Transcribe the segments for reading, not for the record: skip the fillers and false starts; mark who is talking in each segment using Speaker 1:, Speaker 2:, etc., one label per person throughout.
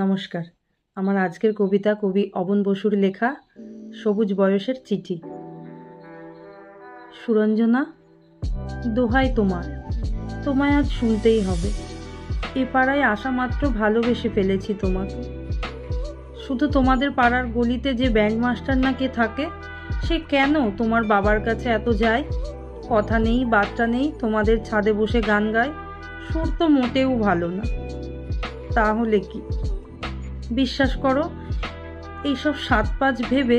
Speaker 1: নমস্কার। আমার আজকের কবিতা কবি অবন বসুর লেখা সবুজ বয়সের চিঠি। সুরঞ্জনা, দোহাই তোমার, তোমায় আজ শুনতেই হবে। এ পাড়ায় আসা মাত্র ভালোবেসে ফেলেছি তোমাকে। শুধু তোমাদের পাড়ার গলিতে যে ব্যান্ড মাস্টার না কে থাকে, সে কেন তোমার বাবার কাছে এত যায়? কথা নেই বার্তা নেই, তোমাদের ছাদে বসে গান গায়। সুর তো মোটেও ভালো না। তাহলে কি? বিশ্বাস করো, এইসব সাত পাঁচ ভেবে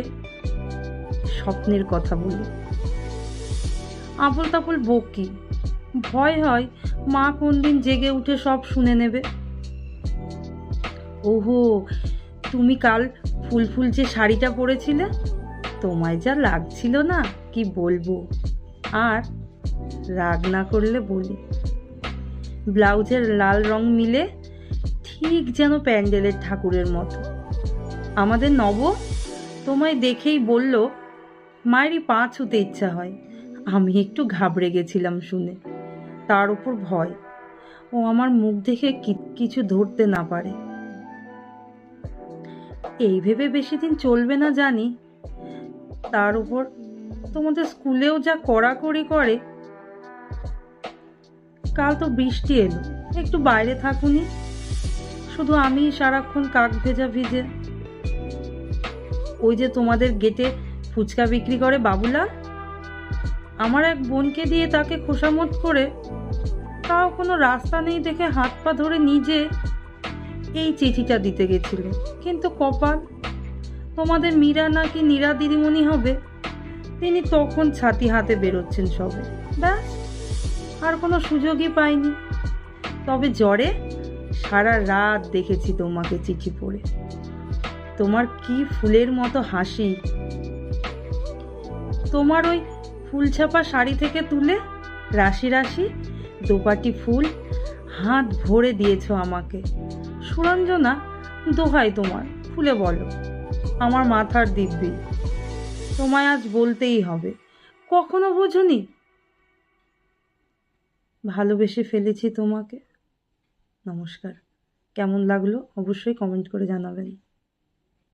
Speaker 1: স্বপ্নের কথা বলি। আবল তাবল বকি, ভয় হয় মা কোন দিন জেগে উঠে সব শুনে নেবে। ওহো, তুমি কাল ফুল ফুল যে শাড়িটা পরেছিলে, তোমায় যা লাগছিল না কি বলবো। আর রাগ না করলে বলি, ব্লাউজের লাল রং মিলে ঠিক যেন প্যান্ডেলের ঠাকুরের মতো। আমাদের নব তোমায় দেখেই বলল, মায়েরই পা ছুতে ইচ্ছা হয়। আমি একটু ঘাবড়ে গেছিলাম শুনে। তার উপর ভয়, ও আমার মুখ দেখে কিছু ধরতে না পারে। এই ভেবে বেশি দিন চলবে না জানি। তার উপর তোমাদের স্কুলেও যা কড়াকড়ি করে। কাল তো বৃষ্টি এলো, একটু বাইরে থাকুনি, শুধু আমি সারাক্ষণ কাক ভেজা ভিজে। ওই যে তোমাদের গেটে ফুচকা বিক্রি করে বাবুলাল, আমার এক বোনকে দিয়ে তাকে খোসামত করে, তাও কোনো রাস্তা নেই দেখে হাত পা ধরে নিজে এই চিঠিটা দিতে গেছিল। কিন্তু কপাল, তোমাদের মীরা নাকি নীরা দিদিমণি হবে, তিনি তখন ছাতি হাতে বেরোচ্ছেন সবে। ব্যাস, আর কোনো সুযোগই পাইনি। তবে জ্বরে সারা রাত দেখেছি তোমাকে চিঠি পড়ে। তোমার কি ফুলের মতো হাসি! তোমার ওই ফুল ছাপা শাড়ি থেকে তুলে রাশি রাশি দোপাটি ফুল হাত ভরে দিয়েছ আমাকে। সুরঞ্জনা, দোহাই তোমার, খুলে বলো, আমার মাথার দিব্যি। তোমায় আজ বলতেই হবে, কখনো বোঝনি ভালোবেসে ফেলেছি তোমাকে। নমস্কার। কেমন লাগলো অবশ্যই কমেন্ট করে জানাবেন।